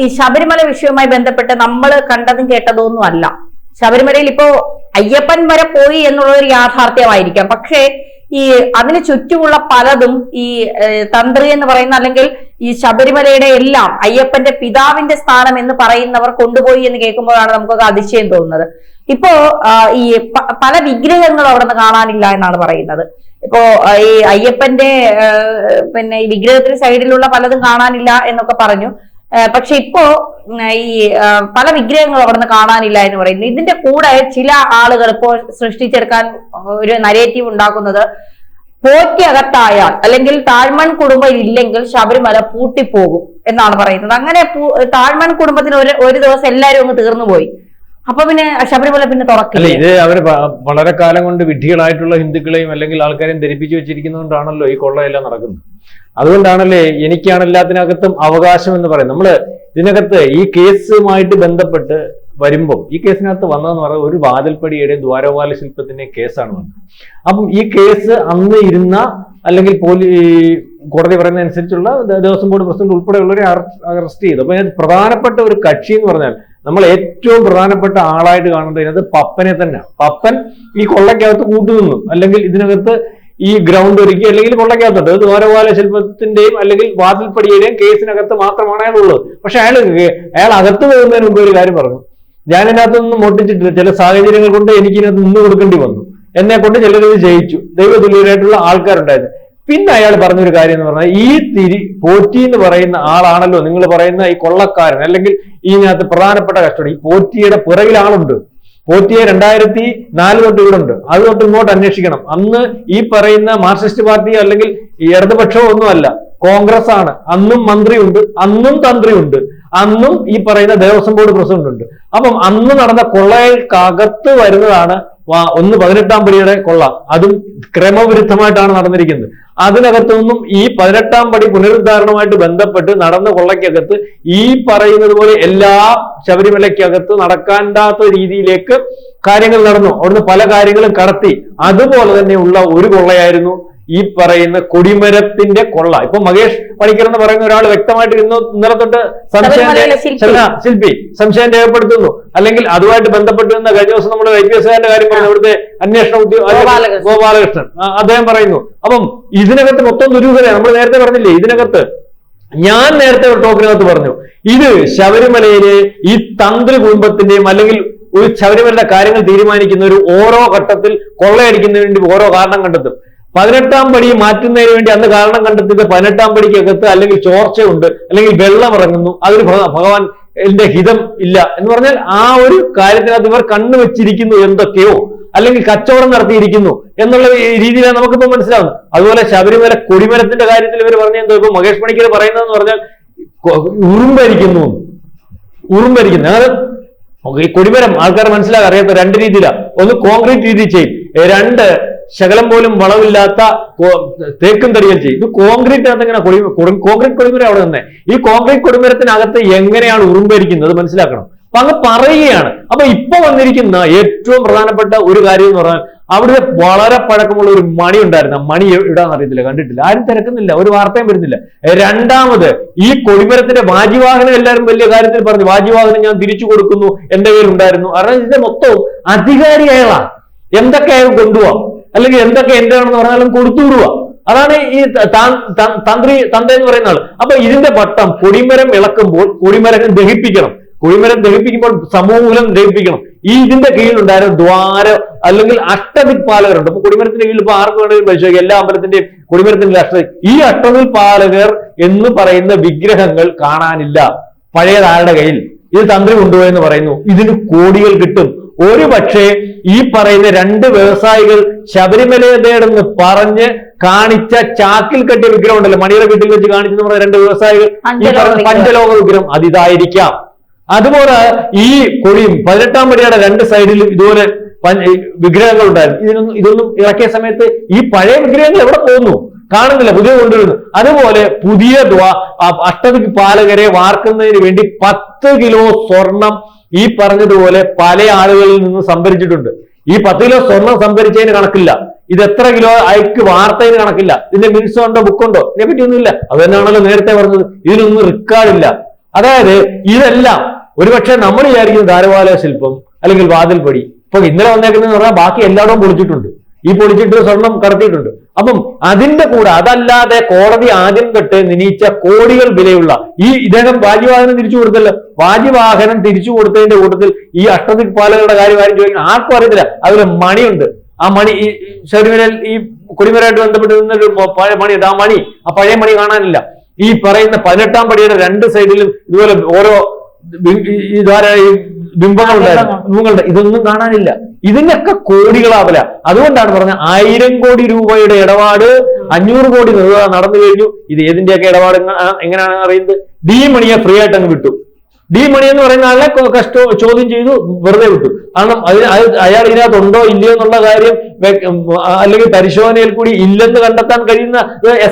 ഈ ശബരിമല വിഷയവുമായി ബന്ധപ്പെട്ട് നമ്മൾ കണ്ടതും കേട്ടതും ഒന്നും അല്ല. ശബരിമലയിൽ ഇപ്പോ അയ്യപ്പൻ വരെ പോയി എന്നുള്ളൊരു യാഥാർത്ഥ്യമായിരിക്കാം. പക്ഷേ ഈ അതിന് ചുറ്റുമുള്ള പലതും ഈ തന്ത്രി എന്ന് പറയുന്ന അല്ലെങ്കിൽ ഈ ശബരിമലയുടെ എല്ലാം അയ്യപ്പന്റെ പിതാവിന്റെ സ്ഥാനം എന്ന് പറയുന്നവർ കൊണ്ടുപോയി എന്ന് കേൾക്കുമ്പോഴാണ് നമുക്കൊക്കെ അതിശയം തോന്നുന്നത്. ഇപ്പോ ഈ പല വിഗ്രഹങ്ങളും അവിടെ നിന്ന് കാണാനില്ല എന്നാണ് പറയുന്നത്. ഇപ്പോ ഈ അയ്യപ്പന്റെ പിന്നെ ഈ വിഗ്രഹത്തിന് സൈഡിലുള്ള പലതും കാണാനില്ല എന്നൊക്കെ പറഞ്ഞു. പക്ഷെ ഇപ്പോ ഈ പല വിഗ്രഹങ്ങളും അവിടെ നിന്ന് കാണാനില്ല എന്ന് പറയുന്നു. ഇതിന്റെ കൂടെ ചില ആളുകൾ ഇപ്പോൾ സൃഷ്ടിച്ചെടുക്കാൻ ഒരു നരേറ്റീവ് ഉണ്ടാക്കുന്നത് പോറ്റി അകത്തായാൽ അല്ലെങ്കിൽ താഴ്മൺ കുടുംബം ഇല്ലെങ്കിൽ ശബരിമല പൂട്ടിപ്പോകും എന്നാണ് പറയുന്നത്. അങ്ങനെ താഴ്മൺ കുടുംബത്തിന് ഒരു ദിവസം എല്ലാവരും അങ്ങ് തീർന്നു പോയി. അപ്പൊ പിന്നെ ശബരിമല പിന്നെ തുറക്കില്ല. ഇത് അവര് വളരെ കാലം കൊണ്ട് വിഡ്ഢികളായിട്ടുള്ള ഹിന്ദുക്കളെയും അല്ലെങ്കിൽ ആൾക്കാരെയും ധരിപ്പിച്ചു വെച്ചിരിക്കുന്നതുകൊണ്ടാണല്ലോ ഈ കൊള്ളയെല്ലാം നടക്കുന്നത്. അതുകൊണ്ടാണല്ലേ എനിക്കാണ് എല്ലാത്തിനകത്തും അവകാശം എന്ന് പറയുന്നത്. നമ്മള് ഇതിനകത്ത് ഈ കേസുമായിട്ട് ബന്ധപ്പെട്ട് വരുമ്പം ഈ കേസിനകത്ത് വന്നതെന്ന് പറയുന്നത് ഒരു വാതിൽപ്പടിയുടെയും ദ്വാരപാല ശില്പത്തിന്റെയും കേസാണ് വന്നത്. അപ്പം ഈ കേസ് അന്ന് ഇരുന്ന അല്ലെങ്കിൽ കോടതി പറയുന്ന അനുസരിച്ചുള്ള ദേവസ്വം ബോർഡ് പ്രസിഡന്റ് ഉൾപ്പെടെയുള്ളവരെ അറസ്റ്റ് ചെയ്തു. അപ്പൊ പ്രധാനപ്പെട്ട ഒരു കക്ഷി എന്ന് പറഞ്ഞാൽ നമ്മൾ ഏറ്റവും പ്രധാനപ്പെട്ട ആളായിട്ട് കാണുന്നത് ഇതിനകത്ത് പപ്പനെ തന്നെ. പപ്പൻ ഈ കൊള്ളക്കകത്ത് കൂട്ടുനിന്നു, അല്ലെങ്കിൽ ഇതിനകത്ത് ഈ ഗ്രൗണ്ട് ഒരുക്കി, അല്ലെങ്കിൽ കൊള്ളക്കകത്തുണ്ട് ദ്വാരപാല ശില്പത്തിന്റെയും അല്ലെങ്കിൽ വാതിൽപ്പടിയുടെയും കേസിനകത്ത് മാത്രമാണ് അയാൾ ഉള്ളത്. പക്ഷെ അയാൾ അകത്ത് പോകുന്നതിന് മുമ്പ് ഒരു കാര്യം പറഞ്ഞു, ഞാൻ ഇതിനകത്തൊന്നും മോട്ടിച്ചിട്ടില്ല, ചില സാഹചര്യങ്ങൾ കൊണ്ട് എനിക്ക് ഇതിനകത്ത് നിന്ന് കൊടുക്കേണ്ടി വന്നു, എന്നെ കൊണ്ട് ചിലരത് ജയിച്ചു, ദൈവതുല്യരായിട്ടുള്ള ആൾക്കാരുണ്ടായിരുന്നു. പിന്നെ അയാൾ പറഞ്ഞൊരു കാര്യം എന്ന് പറഞ്ഞാൽ ഈ പോറ്റി എന്ന് പറയുന്ന ആളാണല്ലോ നിങ്ങൾ പറയുന്ന ഈ കൊള്ളക്കാരൻ, അല്ലെങ്കിൽ ഇതിനകത്ത് പ്രധാനപ്പെട്ട കസ്റ്റഡി. ഈ പോറ്റിയുടെ പിറകിൽ ആളുണ്ട്. പോറ്റിയെ 2004 തൊട്ട് ഇവിടെ ഉണ്ട്. അത് തൊട്ട് ഇങ്ങോട്ട് അന്വേഷിക്കണം. അന്ന് ഈ പറയുന്ന മാർക്സിസ്റ്റ് പാർട്ടി അല്ലെങ്കിൽ ഇടതുപക്ഷമോ ഒന്നുമല്ല, കോൺഗ്രസ് ആണ്. അന്നും മന്ത്രിയുണ്ട്, അന്നും തന്ത്രിയുണ്ട്, അന്നും ഈ പറയുന്ന ദേവസ്വം ബോർഡ് പ്രസിഡന്റ് ഉണ്ട്. അപ്പം അന്ന് നടന്ന കൊള്ളയ്ക്കകത്ത് വരുന്നതാണ് 18-ാം പടിയുടെ കൊള്ള. അതും ക്രമവിരുദ്ധമായിട്ടാണ് നടന്നിരിക്കുന്നത്. അതിനകത്തൊന്നും ഈ 18-ാം പടി പുനരുദ്ധാരണവുമായിട്ട് ബന്ധപ്പെട്ട് നടന്ന കൊള്ളയ്ക്കകത്ത് ഈ പറയുന്നത് പോലെ എല്ലാ ശബരിമലയ്ക്കകത്ത് നടക്കാണ്ടാത്ത രീതിയിലേക്ക് കാര്യങ്ങൾ നടന്നു. അവിടുന്ന് പല കാര്യങ്ങളും കടത്തി. അതുപോലെ തന്നെയുള്ള ഒരു കൊള്ളയായിരുന്നു ഈ പറയുന്ന കൊടിമരത്തിന്റെ കൊള്ള. ഇപ്പൊ മഹേഷ് പണിക്കർ എന്ന് പറയുന്ന ഒരാൾ വ്യക്തമായിട്ട് ഇന്നലെ തൊട്ട് ശില്പി സംശയം രേഖപ്പെടുത്തുന്നു. അല്ലെങ്കിൽ അതുമായിട്ട് ബന്ധപ്പെട്ട് നിന്ന കഴിഞ്ഞ ദിവസം നമ്മൾ IPS കാര്യം പറഞ്ഞു, ഇവിടുത്തെ അന്വേഷണ ഗോപാലകൃഷ്ണൻ അദ്ദേഹം പറയുന്നു. അപ്പം ഇതിനകത്ത് മൊത്തം ദുരൂഹതയാണ്. നമ്മൾ നേരത്തെ പറഞ്ഞില്ലേ, ഇതിനകത്ത് ഞാൻ നേരത്തെ ഒരു ടോക്കിനകത്ത് പറഞ്ഞു, ഇത് ശബരിമലയിലെ ഈ തന്ത്രി കുടുംബത്തിന്റെയും അല്ലെങ്കിൽ ഒരു ശബരിമലയുടെ കാര്യങ്ങൾ തീരുമാനിക്കുന്ന ഒരു ഓരോ ഘട്ടത്തിൽ കൊള്ളയടിക്കുന്നതിന് വേണ്ടി ഓരോ കാരണം കണ്ടെത്തും. 18-ാം പടി മാറ്റുന്നതിന് വേണ്ടി അന്ന് കാരണം കണ്ടെത്തിയത് 18-ാം പടിക്കകത്ത് അല്ലെങ്കിൽ ചോർച്ചയുണ്ട്, അല്ലെങ്കിൽ വെള്ളം ഇറങ്ങുന്നു, അതിന് ഭഗവാൻ എന്റെ ഹിതം ഇല്ല എന്ന് പറഞ്ഞാൽ ആ ഒരു കാര്യത്തിനകത്ത് ഇവർ കണ്ണുവെച്ചിരിക്കുന്നു എന്തൊക്കെയോ, അല്ലെങ്കിൽ കച്ചവടം നടത്തിയിരിക്കുന്നു എന്നുള്ള രീതിയിലാണ് നമുക്കിപ്പോ മനസ്സിലാവുന്നത്. അതുപോലെ ശബരിമല കൊടിമരത്തിന്റെ കാര്യത്തിൽ ഇവർ പറഞ്ഞെന്തോ ഇപ്പൊ മഹേഷ് പണിക്കർ പറയുന്നതെന്ന് പറഞ്ഞാൽ ഉറുമ്പരിക്കുന്നു. അതായത് ഈ കൊടിമരം ആൾക്കാർ മനസ്സിലാക്കാൻ അറിയാത്ത രണ്ട് രീതിയിലാണ്. ഒന്ന് കോൺക്രീറ്റ് രീതി ചെയ്യും, രണ്ട് ശകലം പോലും വളവില്ലാത്ത തേക്കും തടിയൽ ചെയ്യും. ഇത് കോൺക്രീറ്റിനകത്ത് എങ്ങനെ കോൺക്രീറ്റ് കൊടിമരം അവിടെ തന്നെ. ഈ കോൺക്രീറ്റ് കൊടിമരത്തിനകത്ത് എങ്ങനെയാണ് ഉറുമ്പരിക്കുന്നത് മനസ്സിലാക്കണം. അപ്പൊ അങ്ങ് പറയുകയാണ്. അപ്പൊ ഇപ്പൊ വന്നിരിക്കുന്ന ഏറ്റവും പ്രധാനപ്പെട്ട ഒരു കാര്യം എന്ന് പറഞ്ഞാൽ അവിടെ വളരെ പഴക്കമുള്ള ഒരു മണി ഉണ്ടായിരുന്നു. ആ മണി ഇടാന്ന് അറിയത്തില്ല, കണ്ടിട്ടില്ല, ആരും തിരക്കുന്നില്ല, ഒരു വാർത്തയും വരുന്നില്ല. രണ്ടാമത് ഈ കൊടിമരത്തിന്റെ വാജിവാഹനം എല്ലാവരും വലിയ കാര്യത്തിൽ പറഞ്ഞു, വാജിവാഹനം ഞാൻ തിരിച്ചു കൊടുക്കുന്നു, എന്റെ കയ്യിൽ ഉണ്ടായിരുന്നു. കാരണം ഇതിന്റെ മൊത്തവും അധികാരി അയാളാണ്. എന്തൊക്കെ അയാൾ കൊണ്ടുപോവാം, അല്ലെങ്കിൽ എന്തൊക്കെ എന്റെ ആണെന്ന് പറഞ്ഞാലും കൊടുത്തുവിടുക. അതാണ് ഈ തന്ത എന്ന് പറയുന്ന ആൾ. അപ്പൊ ഇതിന്റെ പട്ടം കൊടിമരം ഇളക്കുമ്പോൾ കൊടിമരം ദഹിപ്പിക്കണം. കൊടിമരം ദഹിപ്പിക്കുമ്പോൾ സമൂലം ദഹിപ്പിക്കണം. ഇതിന്റെ കീഴിലുണ്ടായിരുന്ന ദ്വാര അല്ലെങ്കിൽ അഷ്ടദിക്പാലകരുണ്ട്. അപ്പൊ കൊടിമരത്തിന്റെ കീഴിൽ ഇപ്പൊ ആർക്ക് വേണമെങ്കിലും പരിശോധിക്കാം, എല്ലാ അമ്പലത്തിന്റെയും കൊടിമരത്തിന്റെ ഈ അഷ്ടദിക്പാലകർ എന്ന് പറയുന്ന വിഗ്രഹങ്ങൾ കാണാനില്ല പഴയത് ആരുടെ കയ്യിൽ. ഇത് തന്ത്രി കൊണ്ടുപോയെന്ന് പറയുന്നു. ഇതിന് കോടികൾ കിട്ടും. ഒരു പക്ഷേ ഈ പറയുന്ന രണ്ട് വ്യവസായികൾ ശബരിമലയുടേതെന്ന് പറഞ്ഞ് കാണിച്ച ചാക്കിൽ കെട്ടിയ വിഗ്രഹം ഉണ്ടല്ലോ, മണിയുടെ വീട്ടിൽ വെച്ച് കാണിച്ചെന്ന് പറഞ്ഞ രണ്ട് വ്യവസായികൾ ഈ പറഞ്ഞ പഞ്ചലോക വിഗ്രഹം അതിതായിരിക്കാം. അതുപോലെ ഈ കൊടിയും 18-ാം പടിയുടെ രണ്ട് സൈഡിലും ഇതുപോലെ വിഗ്രഹങ്ങൾ ഉണ്ടായിരുന്നു. ഇതൊന്നും ഇറക്കിയ സമയത്ത് ഈ പഴയ വിഗ്രഹങ്ങൾ എവിടെ പോകുന്നു? കാണുന്നില്ല, പുതിയ കൊണ്ടുവരുന്നു. അതുപോലെ പുതിയ അഷ്ടദിക്പാലകരെ വാർക്കുന്നതിന് വേണ്ടി 10 കിലോ സ്വർണം ഈ പറഞ്ഞതുപോലെ പല ആളുകളിൽ നിന്ന് സംഭരിച്ചിട്ടുണ്ട്. ഈ 10 കിലോ സ്വർണം സംഭരിച്ചതിന് കണക്കില്ല. ഇത് എത്ര കിലോ അയക്ക് വാർത്തതിന് കണക്കില്ല. ഇതിന്റെ മിനിറ്റ്സ് ഉണ്ടോ, ബുക്കുണ്ടോ, ഇതിനെ പറ്റിയൊന്നുമില്ല. അത് തന്നെയാണല്ലോ നേരത്തെ പറഞ്ഞത്, ഇതിനൊന്നും റെക്കോർഡില്ല. അതായത് ഇതെല്ലാം ഒരുപക്ഷെ നമ്മൾ വിചാരിക്കുന്ന ധാരവാല ശില്പം അല്ലെങ്കിൽ വാതിൽപ്പടി ഇപ്പൊ ഇന്നലെ വന്നേക്കുന്നതെന്ന് പറഞ്ഞാൽ ബാക്കി എല്ലായിടവും പൊളിച്ചിട്ടുണ്ട്. ഈ പൊളിച്ചിട്ട് സ്വർണം കടത്തിയിട്ടുണ്ട്. അപ്പം അതിന്റെ കൂടെ അതല്ലാതെ കോടതി ആദ്യം തൊട്ട് നിനയിച്ച കോടികൾ വിലയുള്ള ഇദ്ദേഹം വാജിവാഹനം തിരിച്ചു കൊടുത്തല്ലോ. വാജിവാഹനം തിരിച്ചു കൊടുത്തതിന്റെ കൂട്ടത്തിൽ ഈ അഷ്ടദിക്പാലകരുടെ കാര്യം ആരും ചോദിക്കണം, ആർക്കും അറിയത്തില്ല. അതിൽ മണിയുണ്ട്. ആ മണി ഈ ശബരിമലയിൽ ഈ കൊടിമരമായിട്ട് ബന്ധപ്പെട്ട് നിന്നൊരു മണിയുണ്ട്. ആ പഴയ മണി കാണാനില്ല. ഈ പറയുന്ന 18-ാം പടിയുടെ രണ്ട് സൈഡിലും ഇതുപോലെ ഓരോ ബിംബങ്ങളുണ്ടായിരുന്നു. ഇതൊന്നും കാണാനില്ല. ഇതിനൊക്കെ കോടികളാവല. അതുകൊണ്ടാണ് പറഞ്ഞത് 1000 കോടി രൂപയുടെ ഇടപാട് 500 കോടി നടന്നു കഴിഞ്ഞു. ഇത് ഏതിന്റെയൊക്കെ ഇടപാട് എങ്ങനെയാണ് അറിയുന്നത്? ഡി മണിയെ ഫ്രീ ആയിട്ട് അങ്ങ് വിട്ടു. ഡി മണി എന്ന് പറയുന്ന ആളെ ചോദ്യം ചെയ്തു, വെറുതെ വിട്ടു. കാരണം അയാൾ ഇതിനകത്തുണ്ടോ ഇല്ലയോ എന്നുള്ള കാര്യം അല്ലെങ്കിൽ പരിശോധനയിൽ കൂടി ഇല്ലെന്ന് കണ്ടെത്താൻ കഴിയുന്ന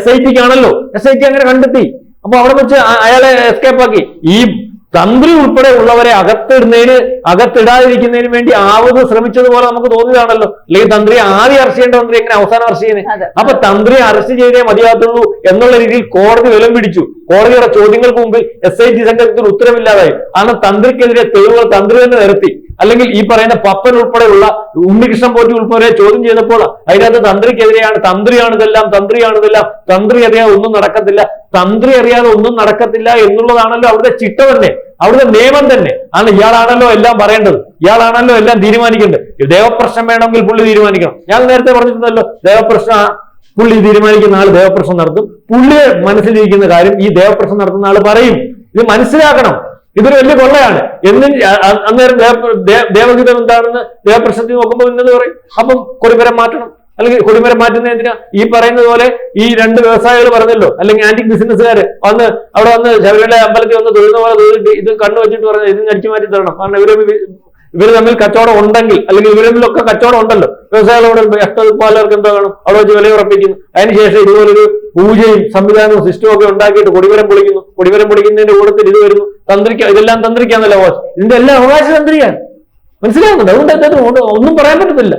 SIT ആണല്ലോ. SIT അങ്ങനെ കണ്ടെത്തി. അപ്പൊ അവിടെ വെച്ച് അയാളെ എസ്കേപ്പ് ആക്കി. ഈ തന്ത്രി ഉൾപ്പെടെ ഉള്ളവരെ അകത്തിടാതിരിക്കുന്നതിന് വേണ്ടി ആവുന്നത് ശ്രമിച്ചതുപോലെ നമുക്ക് തോന്നിയതാണല്ലോ. അല്ലെങ്കിൽ തന്ത്രിയെ ആദ്യം അറസ്റ്റ് ചെയ്യേണ്ട തന്ത്രി എങ്ങനെ അവസാനം അറസ്റ്റ് ചെയ്യുന്നത്? അപ്പൊ തന്ത്രിയെ അറസ്റ്റ് ചെയ്തേ മതിയാത്തുള്ളൂ എന്നുള്ള രീതിയിൽ കോടതി വിലം പിടിച്ചു. കോടതിയുടെ ചോദ്യങ്ങൾക്ക് മുമ്പിൽ SIT സംഘത്തിന് ഉത്തരവില്ലാതായി. കാരണം തന്ത്രിക്കെതിരെ തെളിവുകൾ തന്ത്രി തന്നെ നിരത്തി. അല്ലെങ്കിൽ ഈ പറയുന്ന പപ്പൻ ഉൾപ്പെടെയുള്ള ഉണ്ണികൃഷ്ണൻ പോറ്റി ഉൾപ്പെടെ ചോദ്യം ചെയ്തപ്പോൾ അതിനകത്ത് തന്ത്രിക്കെതിരെയാണ്, തന്ത്രിയാണിതെല്ലാം, തന്ത്രി അറിയാതെ ഒന്നും നടക്കത്തില്ല, തന്ത്രി അറിയാതെ ഒന്നും നടക്കത്തില്ല എന്നുള്ളതാണല്ലോ അവിടുത്തെ ചിട്ട തന്നെ, അവിടുത്തെ നിയമം തന്നെ. ആണ് ഇയാളാണല്ലോ എല്ലാം പറയേണ്ടത്, ഇയാളാണല്ലോ എല്ലാം തീരുമാനിക്കേണ്ടത്. ദേവപ്രശ്നം വേണമെങ്കിൽ പുള്ളി തീരുമാനിക്കണം. ഞാൻ നേരത്തെ പറഞ്ഞിട്ടുണ്ടല്ലോ, ദേവപ്രശ്നം പുള്ളി തീരുമാനിക്കുന്ന ആള് ദേവപ്രശ്നം നടത്തും. പുള്ളിയെ മനസ്സിലിരിക്കുന്ന കാര്യം ഈ ദേവപ്രശ്നം നടത്തുന്ന ആള് പറയും. ഇത് മനസ്സിലാക്കണം. ഇതൊരു വലിയ കൊള്ളയാണ്. അന്നേരം ദേവഗീതം എന്താണെന്ന് ദേവപ്രശ്നത്തിൽ നോക്കുമ്പോൾ ഇന്നത് പറയും. അപ്പം കൊടിമരം മാറ്റണം. അല്ലെങ്കിൽ കൊടിമരം മാറ്റുന്ന എന്തിനാ? ഈ പറയുന്നത് പോലെ ഈ 2 വ്യവസായികൾ പറഞ്ഞല്ലോ, അല്ലെങ്കിൽ ആന്റിക് ബിസിനസ്സുകാര് അവിടെ വന്ന് ശബരിമല അമ്പലത്തിൽ വന്ന് തൊഴുന്ന പോലെ തൊഴിലിട്ട് ഇത് കണ്ണു വെച്ചിട്ട് പറഞ്ഞു ഇത് അടിച്ചു മാറ്റി തരണം. കാരണം ഇവർ തമ്മിൽ കച്ചവടം ഉണ്ടെങ്കിൽ, അല്ലെങ്കിൽ ഇവരിലൊക്കെ കച്ചവടം ഉണ്ടല്ലോ, വ്യവസായികളോട് അഷ്ടദിക്പാലകർക്ക് എന്താ കാണും, അവിടെ വെച്ച് വില ഉറപ്പിക്കുന്നു. അതിനുശേഷം ഇതുപോലൊരു പൂജയും സംവിധാനവും സിസ്റ്റവും ഒക്കെ ഉണ്ടാക്കിയിട്ട് കൊടിമരം പൊളിക്കുന്നു. കൊടിമരം പൊളിക്കുന്നതിന്റെ കൂട്ടത്തിൽ ഇത് വരുന്നു. ഇതെല്ലാം തന്ത്രിക്കാന്നല്ല അവകാശം. ഇതിന്റെ എല്ലാം അവകാശം തന്ത്രിയാണ്. മനസ്സിലാവുന്നുണ്ട്? അതുകൊണ്ട് ഒന്നും പറയാൻ പറ്റത്തില്ല.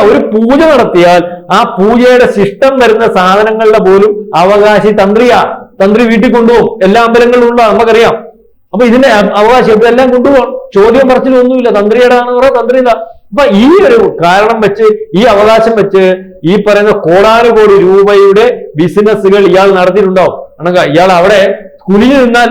ഒരു പൂജ നടത്തിയാൽ ആ പൂജയുടെ ശിഷ്ടം വരുന്ന സാധനങ്ങളുടെ പോലും അവകാശി തന്ത്രിയാ. തന്ത്രി വീട്ടിൽ കൊണ്ടുപോകും. എല്ലാ അമ്പലങ്ങളിലും ഉണ്ടോ നമുക്കറിയാം. അപ്പൊ ഇതിന്റെ അവകാശം ഇതെല്ലാം കൊണ്ടുപോകണം. ചോദ്യം പറച്ചിലൊന്നുമില്ല. തന്ത്രിയുടെ ആണെന്ന് പറയാം, തന്ത്രി ഇതാ. അപ്പൊ ഈ ഒരു കാരണം വെച്ച്, ഈ അവകാശം വെച്ച് ഈ പറയുന്ന കോടാനുകോടി രൂപയുടെ ബിസിനസ്സുകൾ ഇയാൾ നടത്തിയിട്ടുണ്ടാവും. കാരണം ഇയാൾ അവിടെ കുനിഞ്ഞു നിന്നാൽ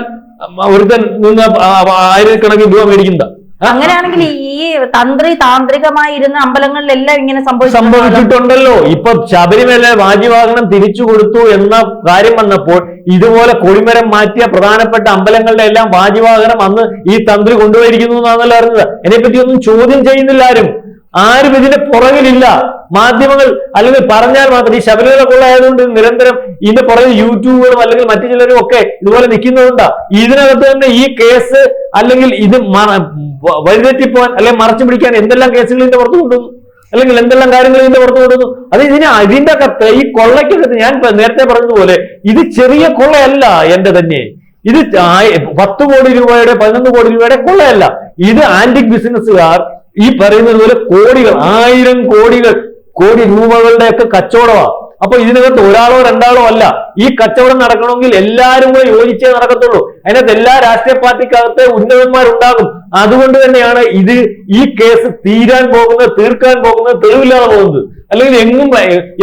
ഒരുത്തൻ നിന്ന് 1000 കണക്കിന് രൂപ മേടിക്കുന്നതാ. അങ്ങനെയാണെങ്കിൽ ഈ താന്ത്രികമായിരുന്ന അമ്പലങ്ങളിലെല്ലാം ഇങ്ങനെ സംഭവിച്ചിട്ടുണ്ടല്ലോ. ഇപ്പൊ ശബരിമല വാജിവാഹനം തിരിച്ചു കൊടുത്തു എന്ന കാര്യം വന്നപ്പോൾ ഇതുപോലെ കൊടിമരം മാറ്റിയ പ്രധാനപ്പെട്ട അമ്പലങ്ങളുടെ എല്ലാം വാജിവാഹനം അന്ന് ഈ തന്ത്രി കൊണ്ടുപോയിരിക്കുന്നു എന്നാണല്ലോ അറിഞ്ഞത്. അതിനെപ്പറ്റി ഒന്നും ചോദ്യം ചെയ്യുന്നില്ല ആരും ഇതിന്റെ പുറകിലില്ല. മാധ്യമങ്ങൾ അല്ലെങ്കിൽ പറഞ്ഞാൽ മാത്രം. ഈ ശബരിമല കൊള്ളായതുകൊണ്ട് നിരന്തരം ഇതിന്റെ പുറകിൽ യൂട്യൂബുകളും അല്ലെങ്കിൽ മറ്റു ചിലരും ഒക്കെ ഇതുപോലെ നിൽക്കുന്നതുകൊണ്ടാ. ഇതിനകത്ത് തന്നെ ഈ കേസ് അല്ലെങ്കിൽ ഇത് വഴിതെറ്റിപ്പോവാൻ അല്ലെങ്കിൽ മറച്ചു പിടിക്കാൻ എന്തെല്ലാം കേസുകൾ ഇതിന്റെ പുറത്ത് കൊണ്ടുവന്നു, അല്ലെങ്കിൽ എന്തെല്ലാം കാര്യങ്ങൾ ഇതിന്റെ പുറത്ത് കൊണ്ടുവന്നു. അത് ഇതിന്റെ അകത്ത് ഈ കൊള്ളയ്ക്കകത്ത് ഞാൻ നേരത്തെ പറഞ്ഞതുപോലെ ഇത് ചെറിയ കൊള്ളയല്ല. എന്റെ തന്നെ ഇത് 10 കോടി രൂപയുടെ 11 കോടി രൂപയുടെ കൊള്ളയല്ല. ഇത് ആന്റിക് ബിസിനസ്സുകാർ ഈ പറയുന്നത് പോലെ കോടികൾ, 1000 കോടി രൂപകളുടെ ഒക്കെ കച്ചവടമാണ്. അപ്പൊ ഇതിനകത്ത് ഒരാളോ രണ്ടാളോ അല്ല. ഈ കച്ചവടം നടക്കണമെങ്കിൽ എല്ലാവരും കൂടെ യോജിച്ചേ നടക്കത്തുള്ളൂ. അതിനകത്ത് എല്ലാ രാഷ്ട്രീയ പാർട്ടിക്കകത്ത് ഉന്നതന്മാരുണ്ടാകും. അതുകൊണ്ട് തന്നെയാണ് ഈ കേസ് തീർക്കാൻ പോകുന്നത് തെളിവില്ലാതെ പോകുന്നത്. അല്ലെങ്കിൽ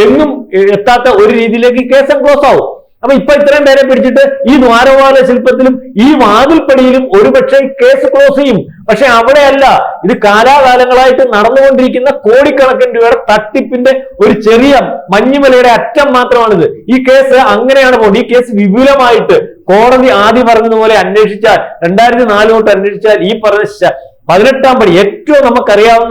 എങ്ങും എത്താത്ത ഒരു രീതിയിലേക്ക് കേസ് ക്ലോസ് ആവും. അപ്പൊ ഇപ്പൊ ഇത്രയും പേരെ പിടിച്ചിട്ട് ഈ ദ്വാരപാല ശില്പത്തിലും ഈ വാതിൽപ്പടിയിലും ഒരുപക്ഷെ കേസ് ക്ലോസ് ചെയ്യും. പക്ഷെ അവിടെയല്ല. ഇത് കാലാകാലങ്ങളായിട്ട് നടന്നുകൊണ്ടിരിക്കുന്ന കോടിക്കണക്കിന് രൂപയുടെ തട്ടിപ്പിന്റെ ഒരു ചെറിയ മഞ്ഞുമലയുടെ അറ്റം മാത്രമാണിത്. ഈ കേസ് അങ്ങനെയാണ് പോകുന്നത്. ഈ കേസ് വിപുലമായിട്ട് കോടതി ആദ്യം പറഞ്ഞതുപോലെ അന്വേഷിച്ചാൽ 2004 തൊട്ട് അന്വേഷിച്ചാൽ ഈ പറഞ്ഞ 18-ാം പടി ഏറ്റവും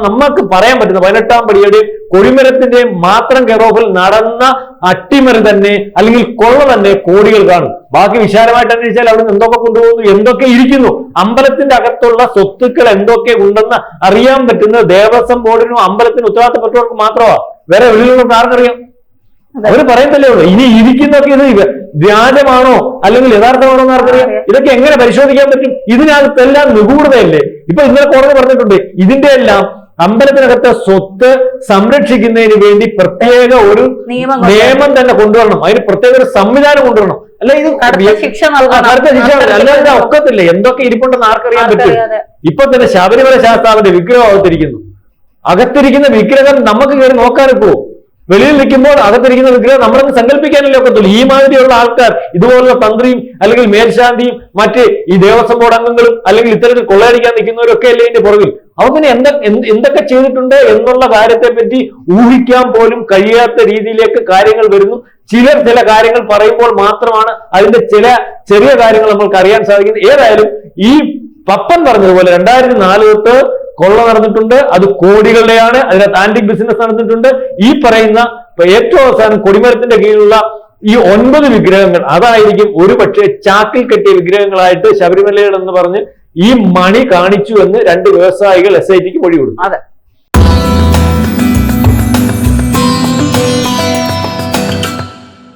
നമുക്ക് പറയാൻ പറ്റുന്ന 18-ാം പടിയുടെ കൊടിമരത്തിന്റെ മാത്രം കെയറോഫിൽ നടന്ന അട്ടിമറി തന്നെ അല്ലെങ്കിൽ കൊള്ള തന്നെ കോടികൾ കാണും. ബാക്കി വിശാലമായിട്ട് അന്വേഷിച്ചാൽ അവിടെ നിന്ന് എന്തൊക്കെ കൊണ്ടുപോകുന്നു, എന്തൊക്കെ ഇരിക്കുന്നു, അമ്പലത്തിന്റെ അകത്തുള്ള സ്വത്തുക്കൾ എന്തൊക്കെ ഉണ്ടെന്ന് അറിയാൻ പറ്റുന്നത് ദേവസ്വം ബോർഡിനും അമ്പലത്തിനും ഉത്തരവാദിത്തപ്പെട്ടവർക്ക് മാത്രമാണ്. വേറെ വെളിയിലുള്ള ആർക്കറിയാം? അവര് പറയത്തല്ലേ ഉള്ളൂ. ഇനി ഇരിക്കുന്നൊക്കെ ഇത് വ്യാജമാണോ അല്ലെങ്കിൽ യഥാർത്ഥമാണോ എന്ന് ആർക്കറിയാം? ഇതൊക്കെ എങ്ങനെ പരിശോധിക്കാൻ പറ്റും? ഇതിനകത്തെല്ലാം നിഗൂഢതയല്ലേ. ഇപ്പൊ ഇന്നലെ കോടതി പറഞ്ഞിട്ടുണ്ട് ഇതിന്റെ എല്ലാം അമ്പലത്തിനകത്തെ സ്വത്ത് സംരക്ഷിക്കുന്നതിന് വേണ്ടി പ്രത്യേക ഒരു നിയമം തന്നെ കൊണ്ടുവരണം. അതിന് പ്രത്യേക ഒരു സംവിധാനം കൊണ്ടുവരണം. അല്ല ഇത് കടുത്ത ശിക്ഷ നൽകണം. കടുത്ത ശിക്ഷ അല്ലാതെ ഒക്കത്തില്ല. എന്തൊക്കെ ഇരിപ്പുണ്ടെന്ന് ആർക്കറിയാൻ പറ്റും? ഇപ്പൊ തന്നെ ശബരിമല ശാസ്താവിന്റെ വിഗ്രഹം അകത്തിരിക്കുന്ന വിഗ്രഹം നമുക്ക് കയറി നോക്കാനിപ്പോ വെളിയിൽ നിൽക്കുമ്പോൾ അകത്തിരിക്കുന്ന വിഗ്രഹം നമ്മളൊന്ന് സങ്കല്പിക്കാനല്ലേ ഒക്കത്തുള്ളൂ. ഈ മാതിരിയുള്ള ആൾക്കാർ ഇതുപോലുള്ള തന്ത്രിയും അല്ലെങ്കിൽ മേൽശാന്തിയും മറ്റ് ഈ ദേവസ്വം ബോർഡ് അംഗങ്ങളും അല്ലെങ്കിൽ ഇത്തരത്തിൽ കൊള്ളയടിക്കാൻ നിൽക്കുന്നവരൊക്കെ അല്ലേ ഇതിന്റെ പുറകിൽ. അവർക്ക് എന്തൊക്കെ ചെയ്തിട്ടുണ്ട് എന്നുള്ള കാര്യത്തെ പറ്റി ഊഹിക്കാൻ പോലും കഴിയാത്ത രീതിയിലേക്ക് കാര്യങ്ങൾ വരുന്നു. ചിലർ ചില കാര്യങ്ങൾ പറയുമ്പോൾ മാത്രമാണ് അതിന്റെ ചില ചെറിയ കാര്യങ്ങൾ നമ്മൾക്ക് അറിയാൻ സാധിക്കുന്നത്. ഏതായാലും ഈ പപ്പൻ പറഞ്ഞതുപോലെ 2004 തൊട്ട് കൊള്ള നടന്നിട്ടുണ്ട്. അത് കോടികളുടെയാണ്. അതിനകത്ത് ആന്റിക് ബിസിനസ് നടന്നിട്ടുണ്ട്. ഈ പറയുന്ന ഏറ്റവും അവസാനം കൊടിമരത്തിന്റെ കീഴിലുള്ള ഈ 9 വിഗ്രഹങ്ങൾ അതായിരിക്കും ഒരു പക്ഷേ ചാക്കിൽ കെട്ടിയ വിഗ്രഹങ്ങളായിട്ട് ശബരിമലയിൽ എന്ന് പറഞ്ഞ് ഈ മണി കാണിച്ചു എന്ന് 2 വ്യവസായികൾ SITക്ക് മൊഴി കൊടുത്തു.